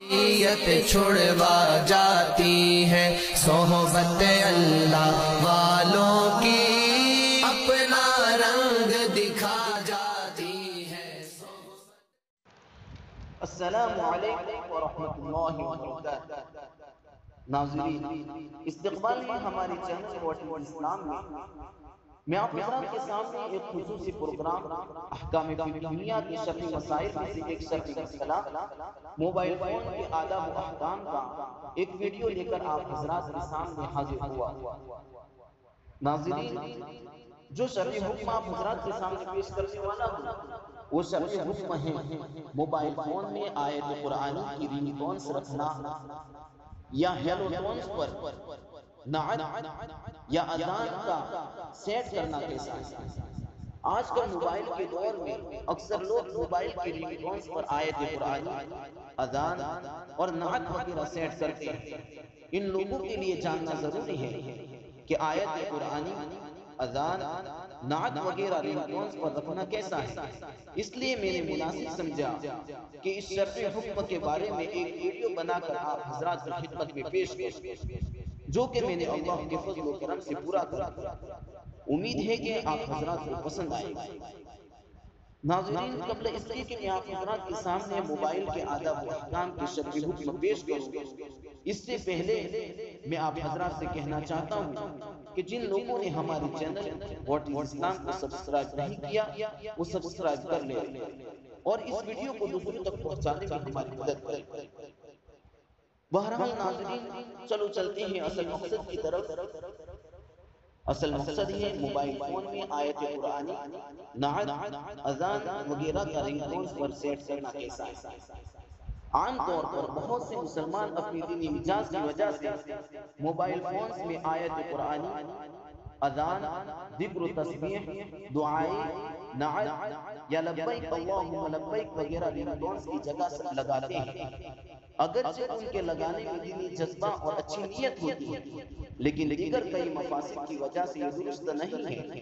چھڑوا جاتی ہے صحبت اللہ والوں کی اپنا رنگ دکھا جاتی ہے۔ السلام علیکم ورحمۃ اللہ وبرکاتہ۔ ناظرین، استقبال ہے ہماری چینل واٹ از اسلام میں آپ حضرات کے سامنے ایک خصوصی پروگرام احکام فقہیہ کے شرعی مسائل میں سے ایک شرعی مسئلہ موبائل فون کے آداب و احکام کا ایک ویڈیو لے کر آپ حضرات کے سامنے حاضر ہوا۔ ناظرین، جو شرعی حکم آپ حضرات کے سامنے پیش کرنے والا ہوں وہ شرعی حکم ہے موبائل فون میں آیت قرآنی کی رنگ ٹونز رکھنا یا ہیلو ٹونز پر نعت یا اذان کا سیٹ کرنا کیسا ہے۔ آج کل موبائل کے دور میں اکثر لوگ موبائل کی رنگ ٹونز پر آیت قرآنی، اذان اور نعت وغیرہ سیٹ کرتے ہیں۔ ان لوگوں کے لیے جاننا ضروری ہے کہ آیت قرآنی، اذان، نعت وغیرہ رنگ ٹونز پر رکھنا کیسا ہے۔ اس لیے میں نے مناسب سمجھا کہ اس شرعی حکم کے بارے میں ایک ویڈیو بنا کر آپ حضرات کی خدمت میں پیش کروں، جو کہ میں نے اللہ کے فضل و کرم سے پورا کر دیا۔ امید ہے کہ آپ حضرات کو پسند آئے گا۔ ناظرین، قبل اس لیے کہ میں آپ حضرات کے سامنے موبائل کے آداب و احکام کے شرعی حکم پیش کروں، اس سے پہلے میں آپ حضرات سے کہنا چاہتا ہوں کہ جن لوگوں نے ہماری چینل واٹ از اسلام کو سبسکرائب نہیں کیا وہ سبسکرائب کر لیں اور اس ویڈیو کو دوسروں تک پہنچانے میں ہماری مدد کریں۔ بہرحال ناظرین، چلو چلتے ہیں اصل مقصد کی طرف۔ اصل مقصد ہے موبائل فون میں آیت قرآنی، نعت، اذان وغیرہ کا رنگ ٹونز پر سیٹ کرنا کیسا ہے۔ عام طور پر بہت سے مسلمان اپنی دینی مزاج کی وجہ سے موبائل فونز میں آیت قرآنی، اذان، ذکر و تسبیح، دعائیں، نعت یا لبیک اللہم لبیک وغیرہ رنگ ٹونز کی جگہ سے لگاتے ہیں۔ اگرچہ ان کے لگانے میں دینی جذبہ اور اچھی نیت ہوتی ہے، لیکن دیگر کئی مفاسد کی وجہ سے یہ درست نہیں ہے،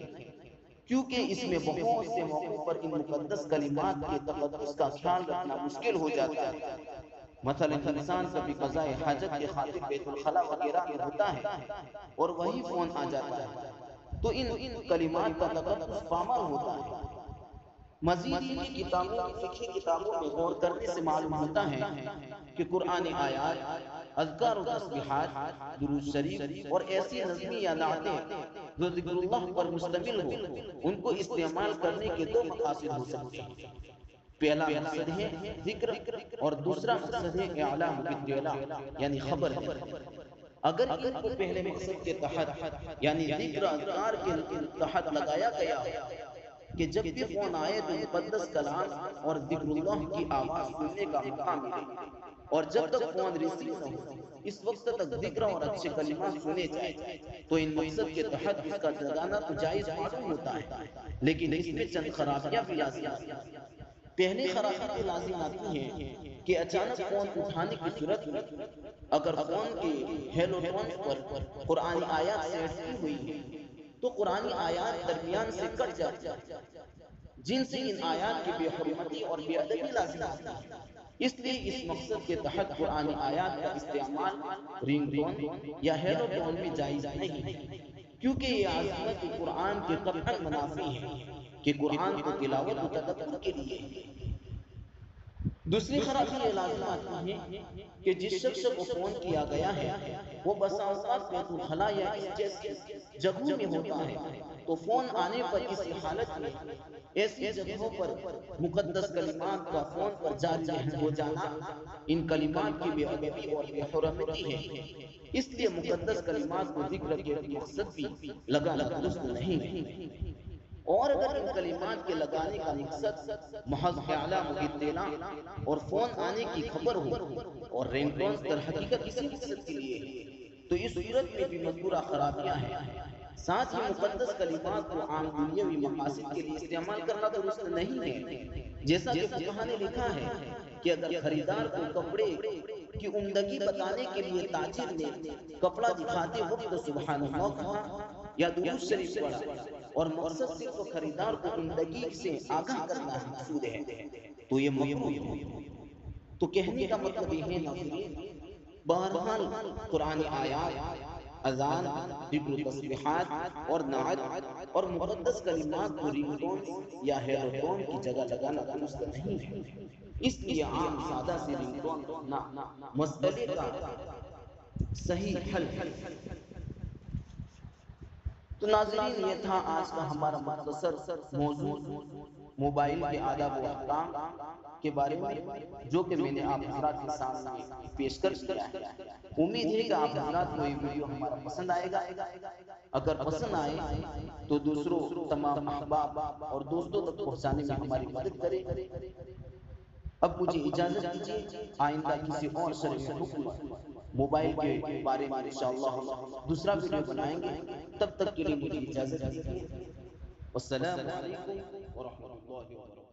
کیونکہ اس میں بہت سے موقعوں پر ان مقدس کلمات کے تقدس کا خیال رکھنا مشکل ہو جاتا ہے۔ مثلا انسان کبھی قضاء حاجت کے خاطر بیت الخلا وغیرہ میں ہوتا ہے اور وہی فون آ جاتا ہے تو ان کلمات کا تقدس پامال ہوتا ہے۔ مزید ان کی کتابوں، فقہی کتابوں میں غور کرنے سے معلوم ہوتا ہے کہ قرآن آیات، اذکار و تسبیحات، درود شریف اور ایسی نظمی یا نعتیں جو ذکر اللہ پر مشتمل ہو، ان کو استعمال کرنے کے دو مقاصد ہو سکتے ہیں۔ پہلا مقصد ہے ذکر اور دوسرا مقصد ہے اعلام بالاطلاع یعنی خبر ہے۔ اگر ان کو پہلے مقصد کے تحت یعنی ذکر اذکار کے تحت لگایا گیا کہ جب بھی فون آئے تو مقدس کلام اور ذکر اللہ کی آواز سننے کا موقع ملے، اور جب تک فون ریسیو نہ ہو اس وقت تک ذکر اور اچھے کلمات سنے جائے، تو ان مقصد کے تحت اس کا لگانا تو جائز معلوم ہوتا ہے، لیکن اس میں چند خرابیاں بھی لازم آتی ہیں۔ پہلی خرابی یہ لازم آتی ہے کہ اچانک فون اٹھانے کی صورت میں اگر فون کے ہیلو ٹونز پر قرآن آیات سیٹ کی ہوئی ہے تو قرآن آیات درمیان سے کٹ جاتی ہیں، جن سے ان آیات کی بے حرمتی اور بے ادبی لازم آتی ہے۔ اس لیے اس مقصد کے تحت قرآن آیات کا استعمال رنگ ٹون یا ہیلو ٹون میں جائز نہیں ہے، کیونکہ یہ عظمت قرآن کے قطعاً منافی ہے کہ قرآن کو تلاوت و تدبر کے لیے۔ دوسری خرابی یہ لازم آتی ہے کہ جس شخص کو فون کیا گیا ہے وہ بسا اوقات بیت الخلا یا اس جیسی جگہوں میں ہوتا ہے، تو فون آنے پر اس حالت میں ایسی جگہوں پر مقدس کلمات کا فون پر جاری ہو جانا ان کلمات کی بے ادبی اور بے حرمتی ہے۔ اس لیے مقدس کلمات کو ذکر کے مقصد بھی لگانا درست نہیں ہے، اور اگر ان کلمات کے لگانے کا مقصد محض اعلام بالاطلاع اور فون آنے کی خبر ہو اور رنگ ٹونز در حقیقت کسی مقصد کے لیے ہے تو اس صورت میں بھی مذکورہ خرابیاں ہیں۔ ساتھ ہی مقدس کلمات کو عام دنیاوی مقاصد کے لیے استعمال کرنا درست نہیں ہے، جیسا کہ فقہا نے لکھا ہے کہ اگر خریدار کو کپڑے کی عمدگی بتانے کے لیے تاجر نے کپڑا دکھاتے وقت سبحان اللہ کہا یا درود شریف پڑھا اور مقصد صرف خریدار کو عمدگی سے آگاہ کرنا مقصود ہے تو یہ ممنوع ہے۔ تو تو کہنے کا مطلب یہ ہے ناظرین، بہرحال قرآنی آیات، اذان، ذکر و تسبیحات اور نعت اور مقدس کلمات کو رنگ ٹون یا ہیڈو ٹون کی جگہ لگانا درست نہیں ہے، اس لیے عام سادہ سی رنگ ٹون رکھنا مسئلے کا صحیح حل ہے۔ تو ناظرین، یہ تھا آج کا ہمارا مختصر موضوع موبائل کے آداب و احکام کے بارے میں، جو کہ میں نے آپ حضرات کے سامنے پیش کر دیا ہے۔ امید ہے کہ آپ حضرات کو یہ ویڈیو ہمارا پسند آئے گا۔ اگر پسند آئے تو دوسروں، تمام احباب اور دوستوں تک پہنچانے میں ہماری مدد کرے۔ اب مجھے اجازت دیجیے، آئندہ کسی اور شرعی حکم موبائل کے بارے میں انشاءاللہ دوسرا ویڈیو بنائیں گے۔ تب تک کے لیے مجھے اجازت دیجیے۔ والسلام علیکم ورحمۃ اللہ وبرکاتہ۔